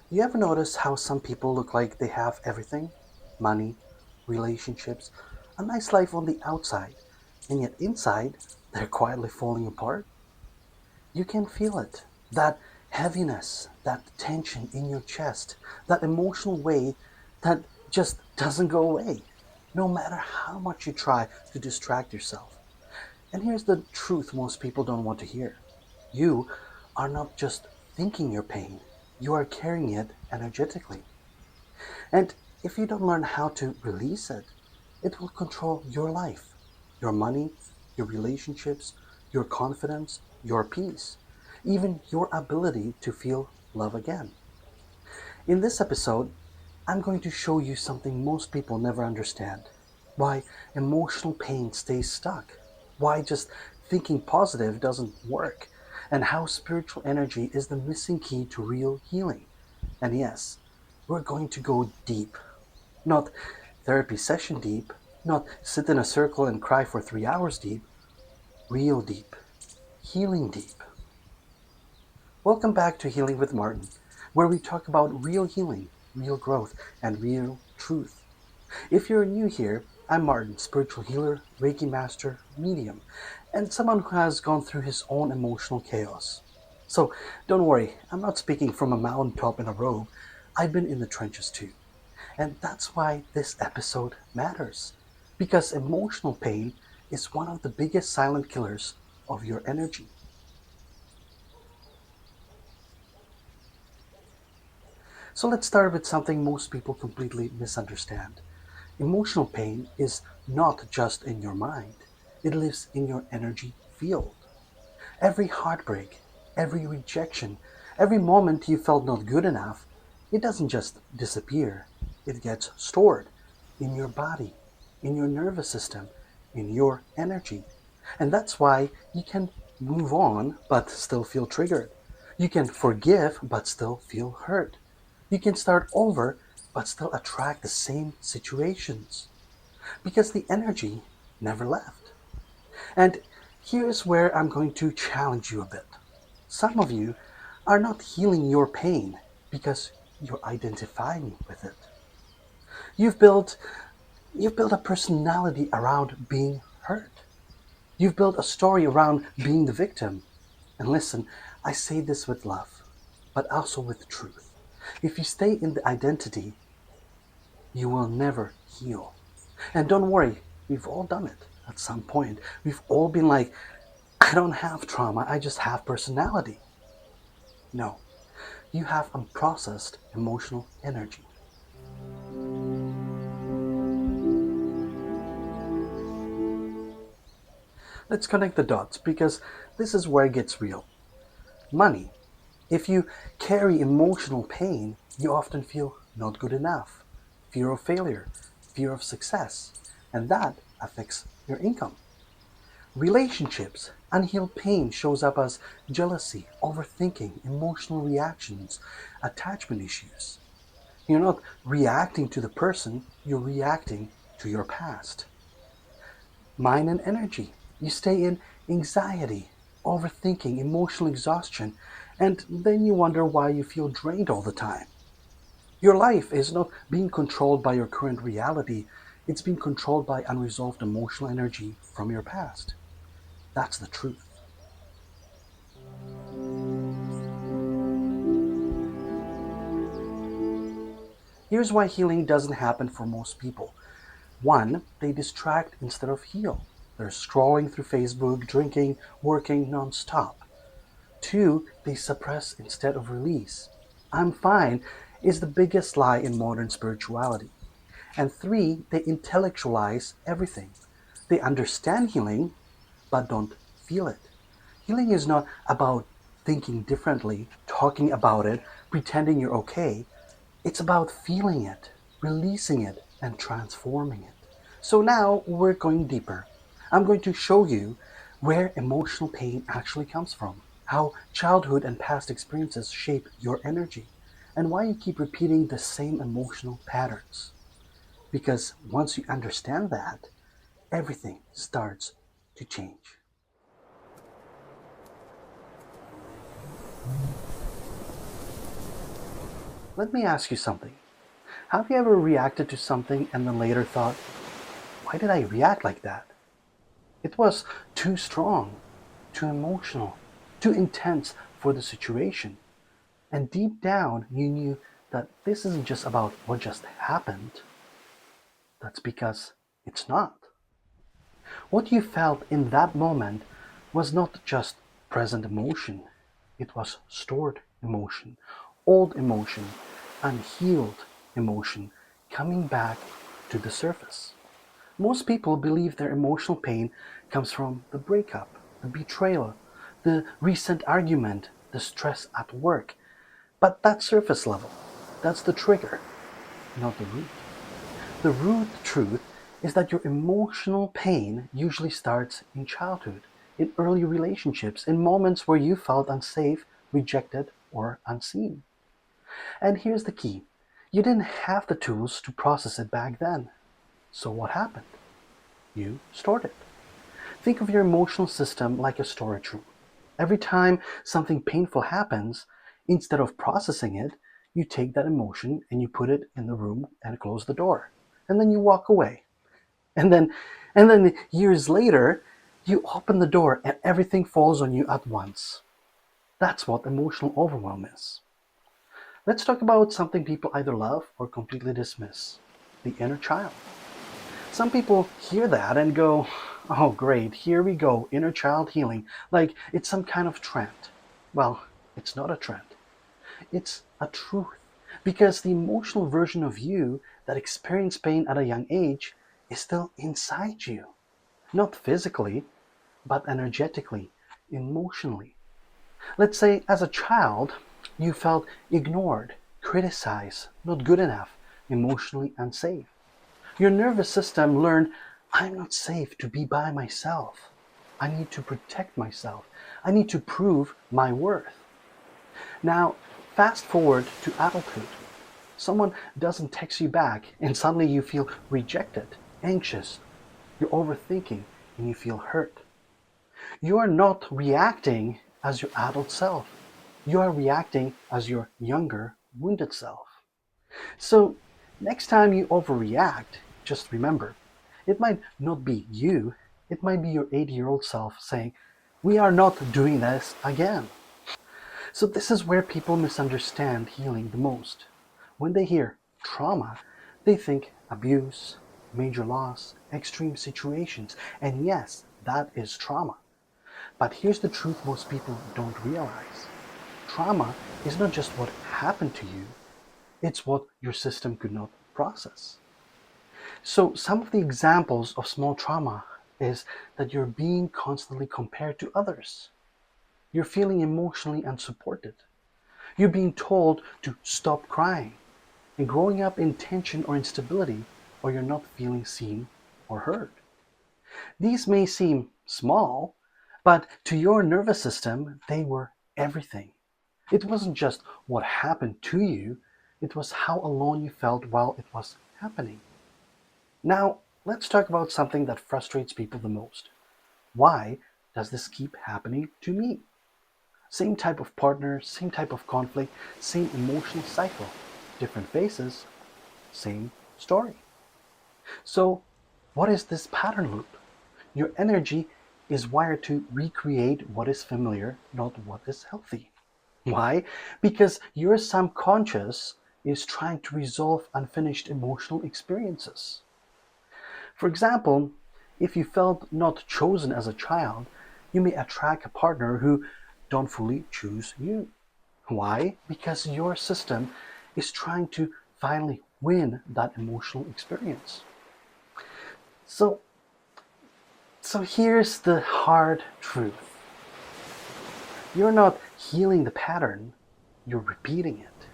You ever notice how some people look like they have everything? Money, relationships, a nice life on the outside, and yet inside, they're quietly falling apart? You can feel it. That heaviness, that tension in your chest, that emotional weight that just doesn't go away, no matter how much you try to distract yourself. And here's the truth most people don't want to hear. You are not just thinking your pain, you are carrying it energetically. And if you don't learn how to release it, it will control your life, your money, your relationships, your confidence, your peace, even your ability to feel love again. In this episode, I'm going to show you something most people never understand: why emotional pain stays stuck, why just thinking positive doesn't work, and how spiritual energy is the missing key to real healing. And yes, we're going to go deep. Not therapy session deep, not sit in a circle and cry for 3 hours deep, real deep, healing deep. Welcome back to Healing with Martin, where we talk about real healing, real growth, and real truth. If you're new here, I'm Martin, spiritual healer, Reiki master, medium, and someone who has gone through his own emotional chaos. So don't worry, I'm not speaking from a mountaintop in a robe. I've been in the trenches too. And that's why this episode matters. Because emotional pain is one of the biggest silent killers of your energy. So let's start with something most people completely misunderstand. Emotional pain is not just in your mind, it lives in your energy field. Every heartbreak, every rejection, every moment you felt not good enough, it doesn't just disappear, it gets stored in your body, in your nervous system, in your energy. And that's why you can move on but still feel triggered. You can forgive but still feel hurt. You can start over but still attract the same situations because the energy never left. And here's where I'm going to challenge you a bit. Some of you are not healing your pain because you're identifying with it. You've built you've built a personality around being hurt. You've built a story around being the victim. And listen, I say this with love, but also with truth. If you stay in the identity, you will never heal. And don't worry, we've all done it at some point. We've all been like, I don't have trauma, I just have personality. No, you have unprocessed emotional energy. Let's connect the dots because this is where it gets real. Money. If you carry emotional pain, you often feel not good enough, fear of failure, fear of success, and that affects your income. Relationships. Unhealed pain shows up as jealousy, overthinking, emotional reactions, attachment issues. You're not reacting to the person, you're reacting to your past. Mind and energy. You stay in anxiety, overthinking, emotional exhaustion, and then you wonder why you feel drained all the time. Your life is not being controlled by your current reality, it's being controlled by unresolved emotional energy from your past. That's the truth. Here's why healing doesn't happen for most people. One, they distract instead of heal. They're scrolling through Facebook, drinking, working nonstop. Two, they suppress instead of release. I'm fine is the biggest lie in modern spirituality. And three, they intellectualize everything. They understand healing, but don't feel it. Healing is not about thinking differently, talking about it, pretending you're okay. It's about feeling it, releasing it, and transforming it. So now we're going deeper. I'm going to show you where emotional pain actually comes from, how childhood and past experiences shape your energy, and why you keep repeating the same emotional patterns. Because once you understand that, everything starts to change. Let me ask you something. Have you ever reacted to something and then later thought, why did I react like that? It was too strong, too emotional, too intense for the situation. And deep down, you knew that this isn't just about what just happened. That's because it's not. What you felt in that moment was not just present emotion, it was stored emotion, old emotion, unhealed emotion coming back to the surface. Most people believe their emotional pain comes from the breakup, the betrayal, the recent argument, the stress at work. But that's surface level. That's the trigger, not the root. The root truth is that your emotional pain usually starts in childhood, in early relationships, in moments where you felt unsafe, rejected, or unseen. And here's the key: you didn't have the tools to process it back then. So what happened? You stored it. Think of your emotional system like a storage room. Every time something painful happens, instead of processing it, you take that emotion and you put it in the room and close the door. And then you walk away. And then years later, you open the door and everything falls on you at once. That's what emotional overwhelm is. Let's talk about something people either love or completely dismiss: the inner child. Some people hear that and go, oh, great, here we go, inner child healing, like it's some kind of trend. Well, it's not a trend, it's a truth. Because the emotional version of you that experienced pain at a young age is still inside you. Not physically, but energetically, emotionally. Let's say as a child, you felt ignored, criticized, not good enough, emotionally unsafe. Your nervous system learned, I'm not safe to be by myself. I need to protect myself. I need to prove my worth. Now, fast forward to adulthood. Someone doesn't text you back, and suddenly you feel rejected, anxious, you're overthinking, and you feel hurt. You are not reacting as your adult self. You are reacting as your younger, wounded self. So, next time you overreact, just remember, it might not be you, it might be your 80-year-old self saying, we are not doing this again. So, this is where people misunderstand healing the most. When they hear trauma, they think abuse, major loss, extreme situations, and yes, that is trauma. But here's the truth most people don't realize: trauma is not just what happened to you, it's what your system could not process. So, some of the examples of small trauma is that you're being constantly compared to others. You're feeling emotionally unsupported. You're being told to stop crying and growing up in tension or instability, or you're not feeling seen or heard. These may seem small, but to your nervous system, they were everything. It wasn't just what happened to you, it was how alone you felt while it was happening. Now, let's talk about something that frustrates people the most. Why does this keep happening to me? Same type of partner, same type of conflict, same emotional cycle. Different faces, same story. So, what is this pattern loop? Your energy is wired to recreate what is familiar, not what is healthy. Why? Because your subconscious is trying to resolve unfinished emotional experiences. For example, if you felt not chosen as a child, you may attract a partner who don't fully choose you. Why? Because your system is trying to finally win that emotional experience. So, so here's the hard truth. You're not healing the pattern, you're repeating it.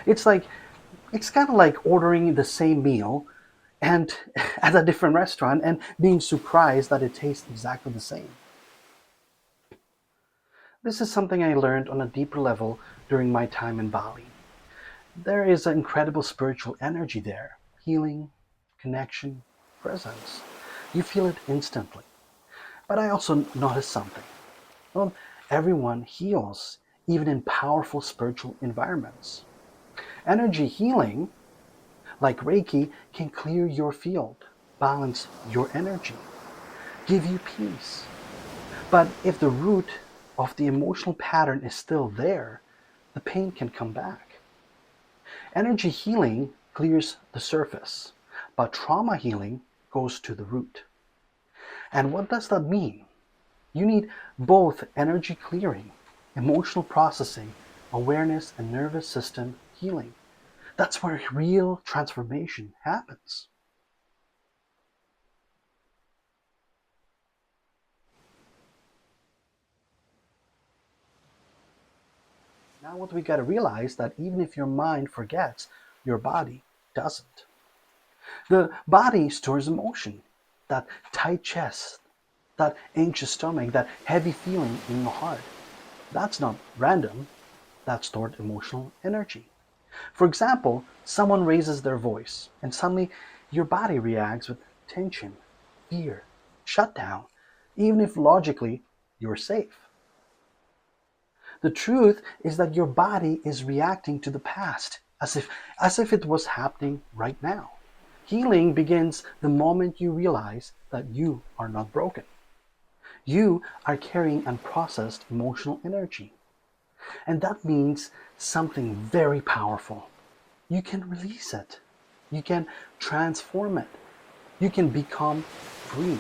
It's like it's kind of like ordering the same meal and at a different restaurant and being surprised that it tastes exactly the same. This is something I learned on a deeper level during my time in Bali. There is an incredible spiritual energy there: healing, connection, presence. You feel it instantly. But I also noticed something. Well, everyone heals, even in powerful spiritual environments. Energy healing, like Reiki, can clear your field, balance your energy, give you peace. But if the root of the emotional pattern is still there, the pain can come back. Energy healing clears the surface, but trauma healing goes to the root. And what does that mean? You need both energy clearing, emotional processing, awareness, and nervous system healing. That's where real transformation happens. Now, what we got to realize that even if your mind forgets, your body doesn't. The body stores emotion, that tight chest, that anxious stomach, that heavy feeling in your heart. That's not random, that's stored emotional energy. For example, someone raises their voice, and suddenly your body reacts with tension, fear, shutdown, even if logically you're safe. The truth is that your body is reacting to the past as if it was happening right now. Healing begins the moment you realize that you are not broken. You are carrying unprocessed emotional energy. And that means something very powerful. You can release it. You can transform it. You can become free.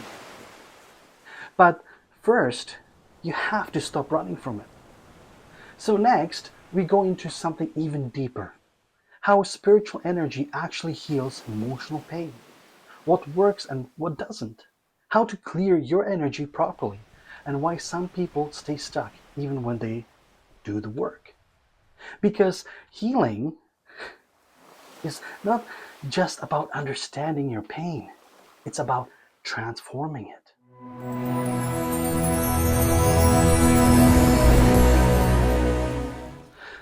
But first, you have to stop running from it. So next, we go into something even deeper. How spiritual energy actually heals emotional pain. What works and what doesn't. How to clear your energy properly. And why some people stay stuck even when they do the work. Because healing is not just about understanding your pain, it's about transforming it.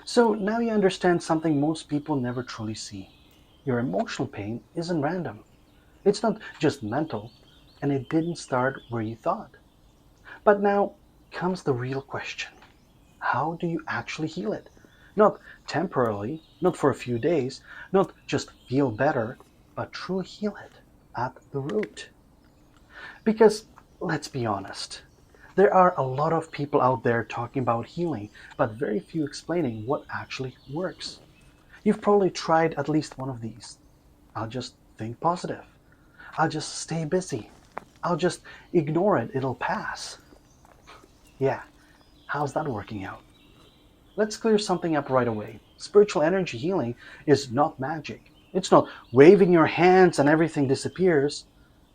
So now you understand something most people never truly see. Your emotional pain isn't random. It's not just mental, and it didn't start where you thought. But now comes the real question. How do you actually heal it? Not temporarily, not for a few days, not just feel better, but truly heal it at the root. Because let's be honest, there are a lot of people out there talking about healing, but very few explaining what actually works. You've probably tried at least one of these. I'll just think positive. I'll just stay busy. I'll just ignore it, it'll pass. Yeah, how's that working out? Let's clear something up right away. Spiritual energy healing is not magic. It's not waving your hands and everything disappears,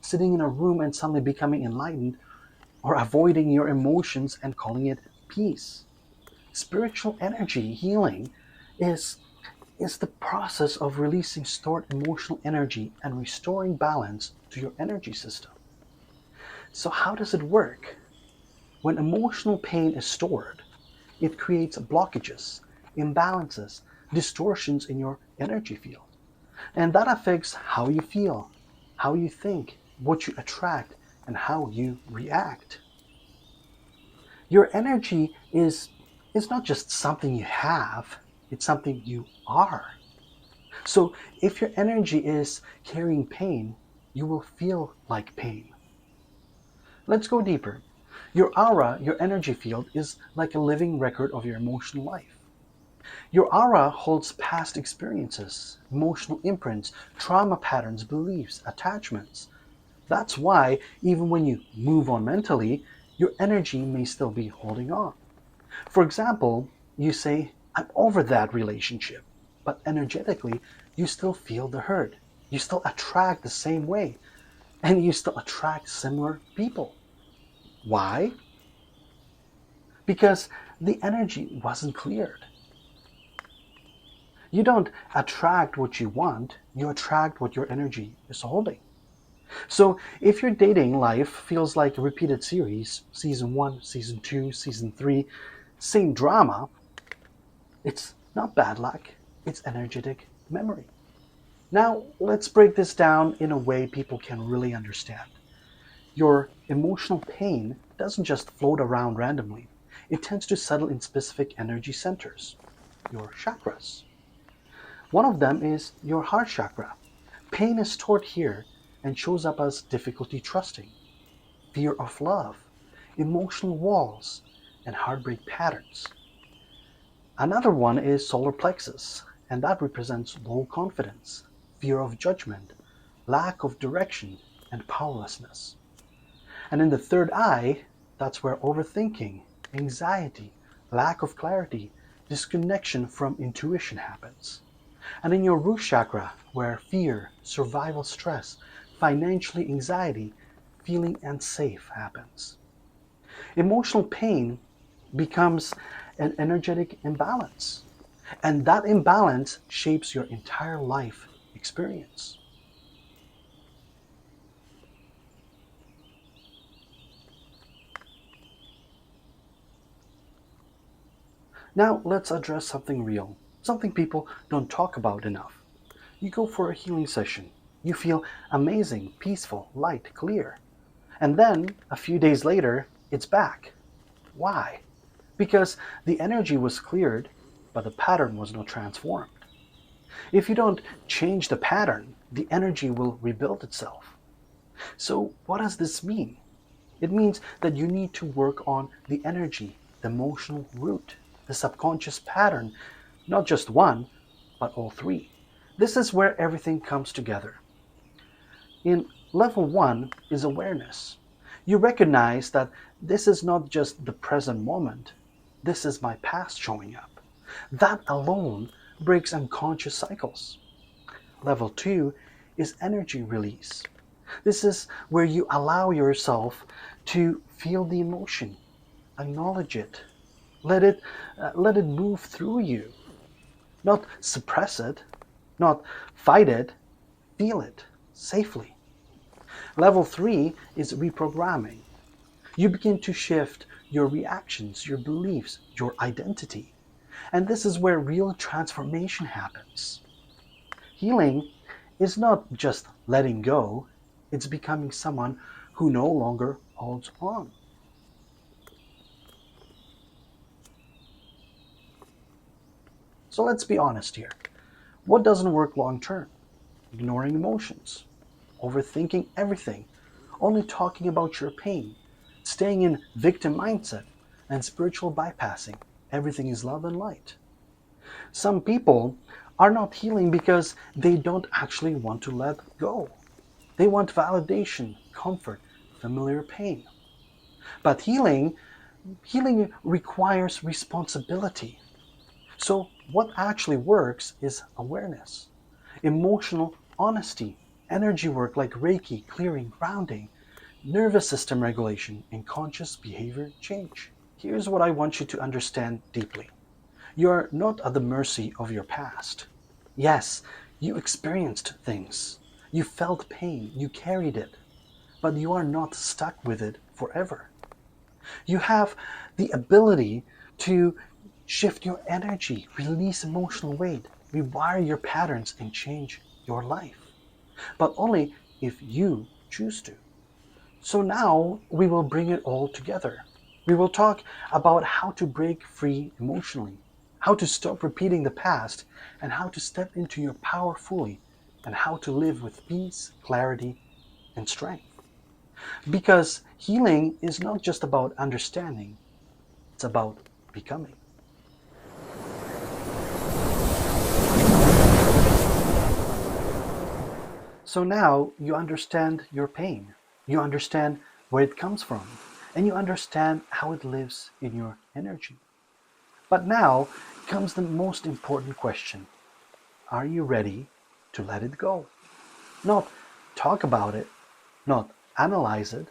sitting in a room and suddenly becoming enlightened, or avoiding your emotions and calling it peace. Spiritual energy healing is, is the process of releasing stored emotional energy and restoring balance to your energy system. So, how does it work? When emotional pain is stored, it creates blockages, imbalances, distortions in your energy field. And that affects how you feel, how you think, what you attract, and how you react. Your energy is not just something you have, it's something you are. So if your energy is carrying pain, you will feel like pain. Let's go deeper. Your aura, your energy field, is like a living record of your emotional life. Your aura holds past experiences, emotional imprints, trauma patterns, beliefs, attachments. That's why, even when you move on mentally, your energy may still be holding on. For example, you say, I'm over that relationship, but energetically, you still feel the hurt. You still attract the same way, and you still attract similar people. Why? Because the energy wasn't cleared. You don't attract what you want, you attract what your energy is holding. So if your dating life feels like a repeated series, season 1, season 2, season 3, same drama, it's not bad luck, it's energetic memory. Now, let's break this down in a way people can really understand. Your emotional pain doesn't just float around randomly, it tends to settle in specific energy centers, your chakras. One of them is your heart chakra. Pain is stored here and shows up as difficulty trusting, fear of love, emotional walls, and heartbreak patterns. Another one is solar plexus, and that represents low confidence, fear of judgment, lack of direction, and powerlessness. And in the third eye, that's where overthinking, anxiety, lack of clarity, disconnection from intuition happens. And in your root chakra, where fear, survival stress, financially anxiety, feeling unsafe happens. Emotional pain becomes an energetic imbalance, and that imbalance shapes your entire life experience. Now, let's address something real, something people don't talk about enough. You go for a healing session. You feel amazing, peaceful, light, clear. And then, a few days later, it's back. Why? Because the energy was cleared, but the pattern was not transformed. If you don't change the pattern, the energy will rebuild itself. So, what does this mean? It means that you need to work on the energy, the emotional root, the subconscious pattern, not just one, but all three. This is where everything comes together. In level one is awareness. You recognize that this is not just the present moment, this is my past showing up. That alone breaks unconscious cycles. Level two is energy release. This is where you allow yourself to feel the emotion, acknowledge it, let it move through you, not suppress it, not fight it, feel it safely. Level three is reprogramming. You begin to shift your reactions, your beliefs, your identity. And this is where real transformation happens. Healing is not just letting go, it's becoming someone who no longer holds on. So let's be honest here. What doesn't work long term? Ignoring emotions, overthinking everything, only talking about your pain, staying in victim mindset, and spiritual bypassing. Everything is love and light. Some people are not healing because they don't actually want to let go. They want validation, comfort, familiar pain. But healing requires responsibility. So what actually works is awareness, emotional honesty, energy work like Reiki, clearing, grounding, nervous system regulation, and conscious behavior change. Here's what I want you to understand deeply. You're not at the mercy of your past. Yes, you experienced things. You felt pain. You carried it. But you are not stuck with it forever. You have the ability to shift your energy, release emotional weight, rewire your patterns, and change your life. But only if you choose to. So now we will bring it all together. We will talk about how to break free emotionally, how to stop repeating the past, and how to step into your power fully, and how to live with peace, clarity, and strength. Because healing is not just about understanding, it's about becoming. So now you understand your pain, you understand where it comes from, and you understand how it lives in your energy. But now comes the most important question. Are you ready to let it go? Not talk about it, not analyze it,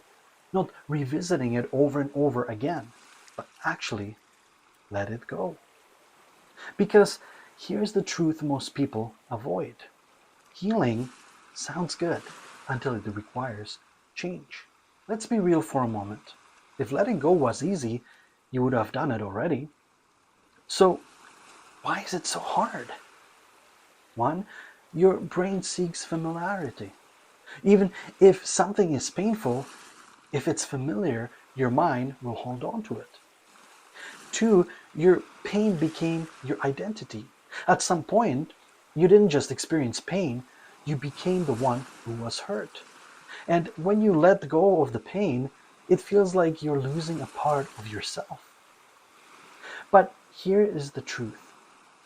not revisiting it over and over again, but actually let it go. Because here's the truth most people avoid. Healing sounds good until it requires change. Let's be real for a moment. If letting go was easy, you would have done it already. So, why is it so hard? One, your brain seeks familiarity. Even if something is painful, if it's familiar, your mind will hold on to it. Two, your pain became your identity. At some point, You didn't just experience pain, you became the one who was hurt. And when you let go of the pain, it feels like you're losing a part of yourself. But here is the truth: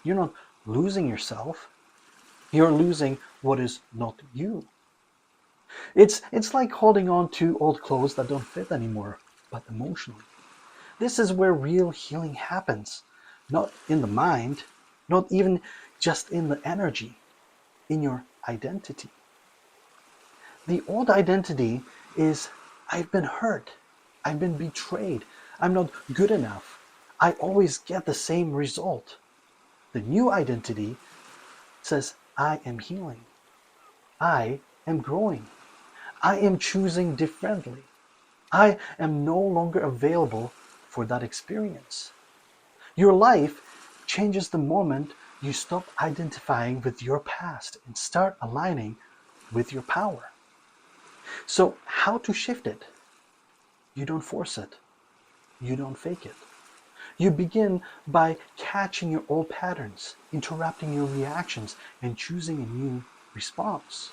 you're not losing yourself, you're losing what is not you. It's like holding on to old clothes that don't fit anymore, but emotionally. This is where real healing happens. Not in the mind, not even just in the energy, in your identity. The old identity is: I've been hurt, I've been betrayed, I'm not good enough, I always get the same result. The new identity says: I am healing, I am growing, I am choosing differently, I am no longer available for that experience. Your life changes the moment you stop identifying with your past and start aligning with your power. So, how to shift it? You don't force it, you don't fake it. You begin by catching your old patterns, interrupting your reactions, and choosing a new response.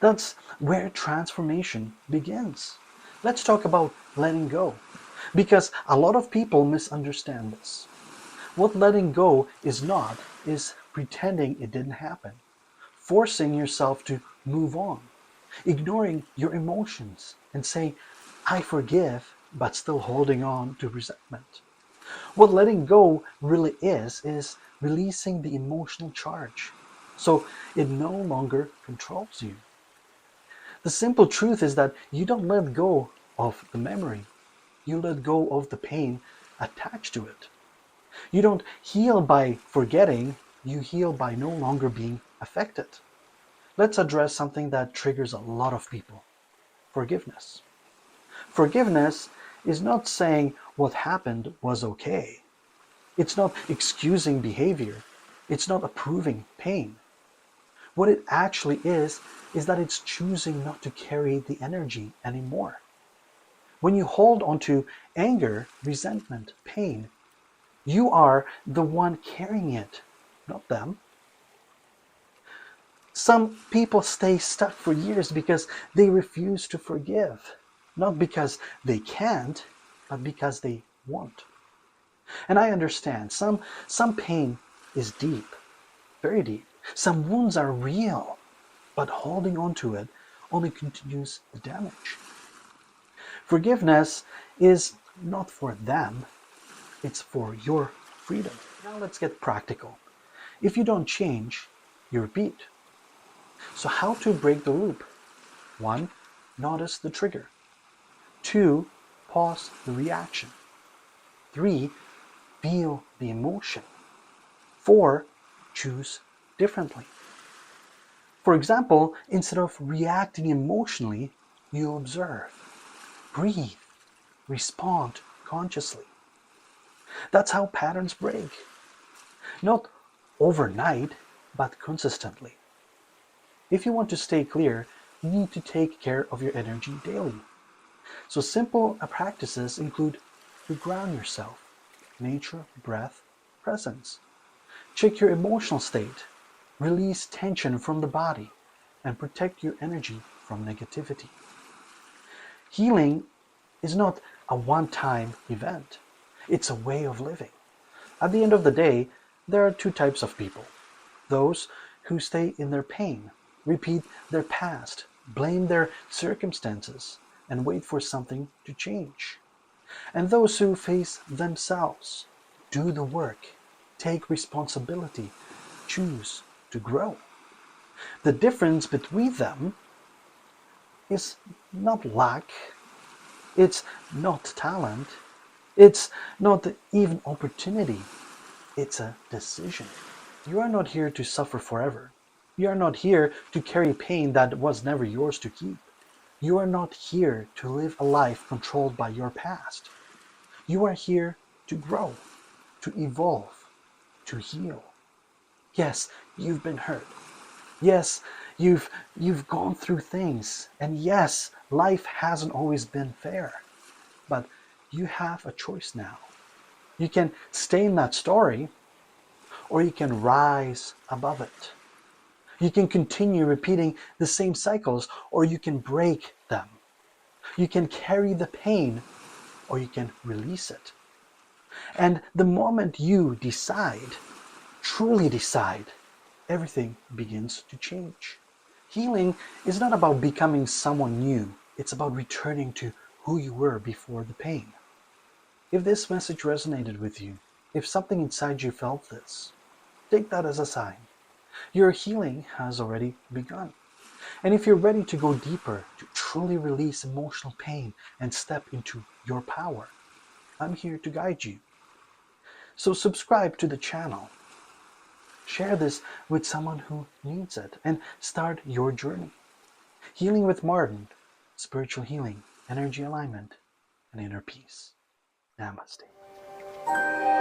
That's where transformation begins. Let's talk about letting go, because a lot of people misunderstand this. What letting go is not is pretending it didn't happen, forcing yourself to move on, ignoring your emotions, and say, I forgive, but still holding on to resentment. What letting go really is releasing the emotional charge so it no longer controls you. The simple truth is that you don't let go of the memory, you let go of the pain attached to it. You don't heal by forgetting, you heal by no longer being affected. Let's address something that triggers a lot of people: forgiveness. Forgiveness is not saying what happened was okay. It's not excusing behavior. It's not approving pain. What it actually is that it's choosing not to carry the energy anymore. When you hold on to anger, resentment, pain, you are the one carrying it, not them. Some people stay stuck for years because they refuse to forgive, not because they can't, but because they won't. And I understand some pain is deep, very deep. Some wounds are real, but holding on to it only continues the damage. Forgiveness is not for them, it's for your freedom. Now let's get practical. If you don't change, you repeat. So, how to break the loop? 1. Notice the trigger. 2. Pause the reaction. 3. Feel the emotion. 4. Choose differently. For example, instead of reacting emotionally, you observe, breathe, respond consciously. That's how patterns break. Not overnight, but consistently. If you want to stay clear, you need to take care of your energy daily. So simple practices include: to ground yourself, nature, breath, presence. Check your emotional state, release tension from the body, and protect your energy from negativity. Healing is not a one-time event. It's a way of living. At the end of the day, there are two types of people: those who stay in their pain, repeat their past, blame their circumstances, and wait for something to change, and those who face themselves, do the work, take responsibility, choose to grow. The difference between them is not lack, it's not talent, it's not even opportunity, it's a decision. You are not here to suffer forever. You are not here to carry pain that was never yours to keep. You are not here to live a life controlled by your past. You are here to grow, to evolve, to heal. Yes, you've been hurt. Yes, you've gone through things. And yes, life hasn't always been fair. But you have a choice now. You can stay in that story, or you can rise above it. You can continue repeating the same cycles, or you can break them. You can carry the pain, or you can release it. And the moment you decide, truly decide, everything begins to change. Healing is not about becoming someone new. It's about returning to who you were before the pain. If this message resonated with you, if something inside you felt this, take that as a sign. Your healing has already begun. And if you're ready to go deeper, to truly release emotional pain and step into your power, I'm here to guide you. So subscribe to the channel. Share this with someone who needs it and start your journey. Healing with Martin, spiritual healing, energy alignment, and inner peace. Namaste.